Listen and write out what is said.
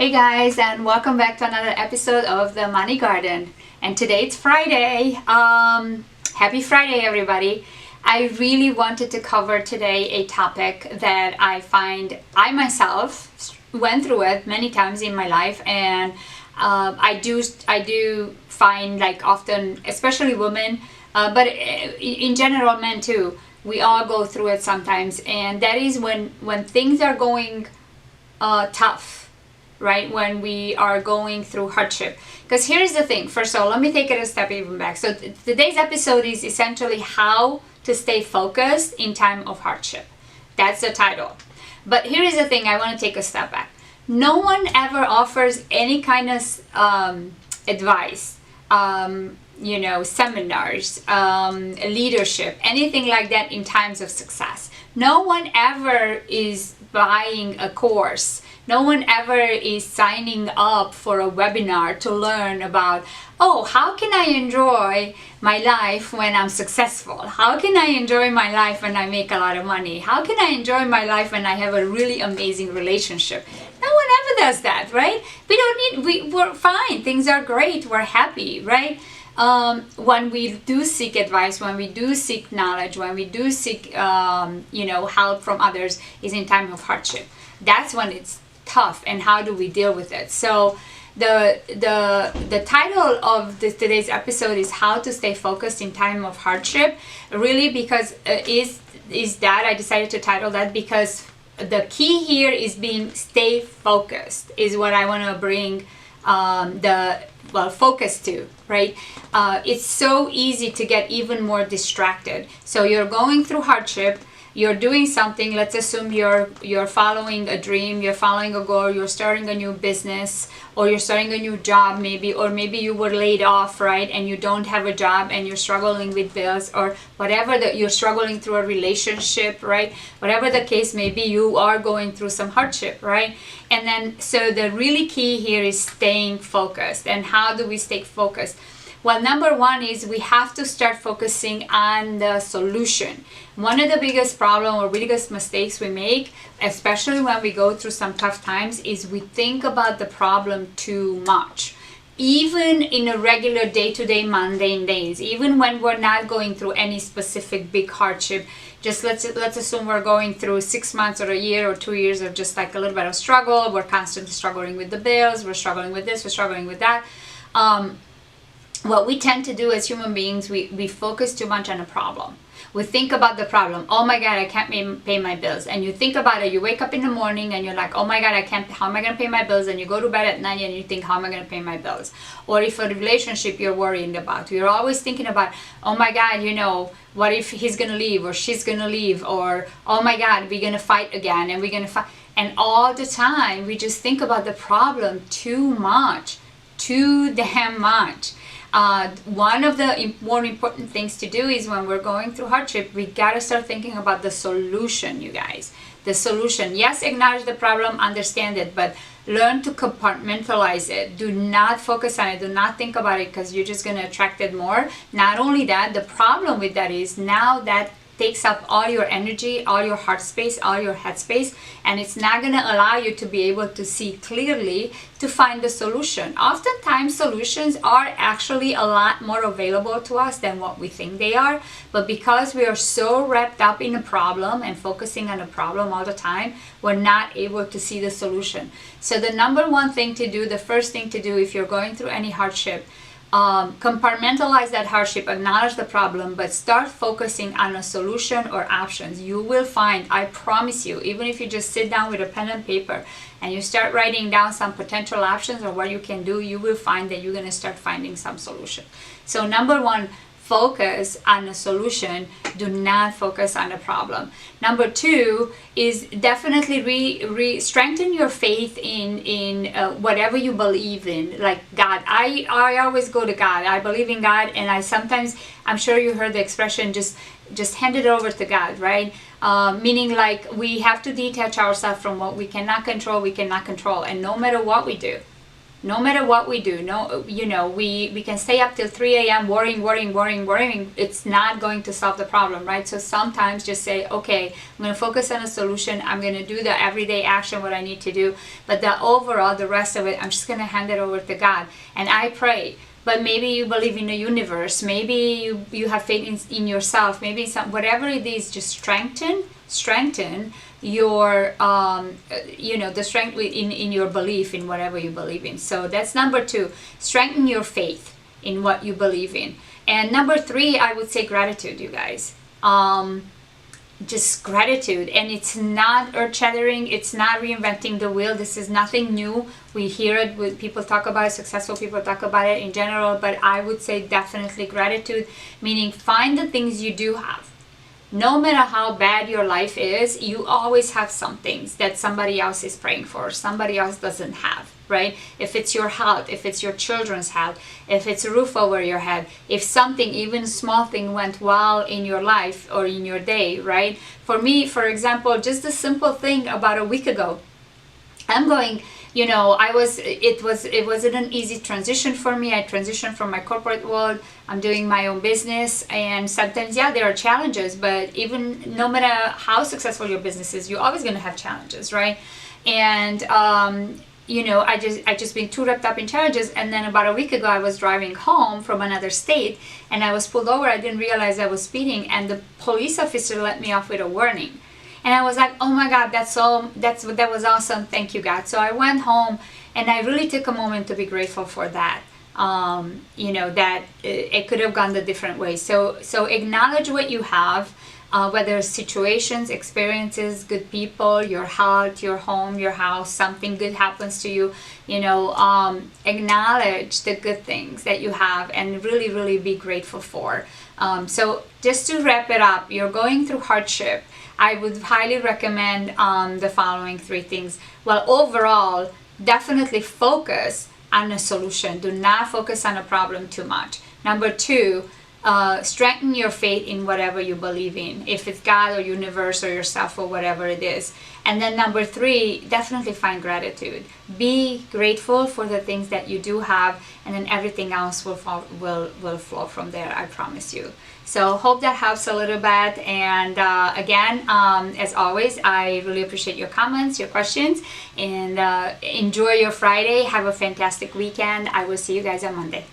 Hey guys, and welcome back to another episode of the Money Garden. And today it's Friday. Happy Friday, everybody. I really wanted to cover today a topic that I find I myself went through it many times in my life, and I do find, like, often, especially women, but in general men too, we all go through it sometimes, and that is when things are going tough. Right, when we are going through hardship. Because here's the thing. First of all, let me take it a step even back. So today's episode is essentially how to stay focused in time of hardship. That's the title. But here is the thing. I want to take a step back. No one ever offers any kind of advice, seminars, leadership, anything like that in times of success. No one ever is buying a course. No one ever is signing up for a webinar to learn about, how can I enjoy my life when I'm successful? How can I enjoy my life when I make a lot of money? How can I enjoy my life when I have a really amazing relationship? No one ever does that, right? We're fine. Things are great. We're happy, right? When we do seek advice, when we do seek knowledge, when we do seek, help from others, is in time of hardship. That's when it's tough, and how do we deal with it? So the title of today's episode is how to stay focused in time of hardship. Really, because is that I decided to title that because the key here is stay focused is what I want to bring focus to, right? It's so easy to get even more distracted. So you're going through hardship, you're doing something. Let's assume you're following a dream, you're following a goal, you're starting a new business, or you're starting a new job maybe, or maybe you were laid off, right? And you don't have a job and you're struggling with bills, or whatever that you're struggling through a relationship, right? Whatever the case may be, you are going through some hardship, right? And then, so the really key here is staying focused. And how do we stay focused? Well, number one is we have to start focusing on the solution. One of the biggest problem or biggest mistakes we make, especially when we go through some tough times, is we think about the problem too much. Even in a regular day-to-day mundane days, even when we're not going through any specific big hardship, just let's assume we're going through 6 months or a year or 2 years of just like a little bit of struggle. We're constantly struggling with the bills, we're struggling with this, we're struggling with that. What we tend to do as human beings, we focus too much on a problem. We think about the problem. Oh my God, I can't pay my bills. And you think about it. You wake up in the morning and you're like, oh my God, how am I going to pay my bills? And you go to bed at night and you think, how am I going to pay my bills? Or if a relationship you're worrying about, you're always thinking about, oh my God, what if he's going to leave or she's going to leave? Or, oh my God, we're going to fight again and we're going to fight. And all the time, we just think about the problem too much, too damn much. One of the more important things to do is when we're going through hardship, we gotta start thinking about the solution, you guys. The solution. Yes, acknowledge the problem, understand it, but learn to compartmentalize it. Do not focus on it. Do not think about it, because you're just gonna attract it more. Not only that, the problem with that is now that takes up all your energy, all your heart space, all your head space, and it's not going to allow you to be able to see clearly to find the solution. Oftentimes solutions are actually a lot more available to us than what we think they are, but because we are so wrapped up in a problem and focusing on a problem all the time, we're not able to see the solution. So the number one thing to do, the first thing to do if you're going through any hardship, compartmentalize that hardship, acknowledge the problem, but start focusing on a solution or options. You will find, I promise you, even if you just sit down with a pen and paper and you start writing down some potential options or what you can do, you will find that you're going to start finding some solution. So number one, focus on a solution. Do not focus on a problem. Number two is definitely strengthen your faith in whatever you believe in. Like God, I always go to God. I believe in God, and I'm sure you heard the expression, just hand it over to God, right? Meaning, like, we have to detach ourselves from what we cannot control. And no matter what we do, No matter what we do, no, you know, we can stay up till 3 a.m. worrying. It's not going to solve the problem, right? So sometimes just say, okay, I'm going to focus on a solution. I'm going to do the everyday action, what I need to do. But the overall, the rest of it, I'm just going to hand it over to God. And I pray. But maybe you believe in the universe. Maybe you have faith in yourself. Maybe whatever it is, just strengthen your the strength in your belief in whatever you believe in. So that's number 2. Strengthen your faith in what you believe in. And number 3, I would say gratitude, you guys. Just gratitude. And it's not earth-shattering. It's not reinventing the wheel. This is nothing new. We hear it with people talk about it, successful people talk about it in general, but I would say definitely gratitude, meaning find the things you do have. No matter how bad your life is, you always have some things that somebody else is praying for, somebody else doesn't have, right? If it's your health, if it's your children's health, if it's a roof over your head, if something, even small thing went well in your life or in your day, right? For me, for example, just a simple thing about a week ago, I'm going, you know, it wasn't an easy transition for me. I transitioned from my corporate world. I'm doing my own business, and sometimes, yeah, there are challenges, but even no matter how successful your business is, you're always going to have challenges, right? And, you know, I just been too wrapped up in challenges. And then about a week ago, I was driving home from another state, and I was pulled over. I didn't realize I was speeding, and the police officer let me off with a warning. And I was like, oh my God, that was awesome. Thank you, God. So I went home, and I really took a moment to be grateful for that. You know, that it could have gone the different way. So acknowledge what you have, whether it's situations, experiences, good people, your health, your home, your house, something good happens to you. You know, acknowledge the good things that you have and really, really be grateful for. So just to wrap it up, you're going through hardship. I would highly recommend the following 3 things. Well, overall, definitely focus on a solution. Do not focus on a problem too much. Number 2, strengthen your faith in whatever you believe in, if it's God or universe or yourself or whatever it is. And then number 3, definitely find gratitude. Be grateful for the things that you do have, and then everything else will flow from there, I promise you. So hope that helps a little bit. And again, as always, I really appreciate your comments, your questions, and enjoy your Friday. Have a fantastic weekend. I will see you guys on Monday.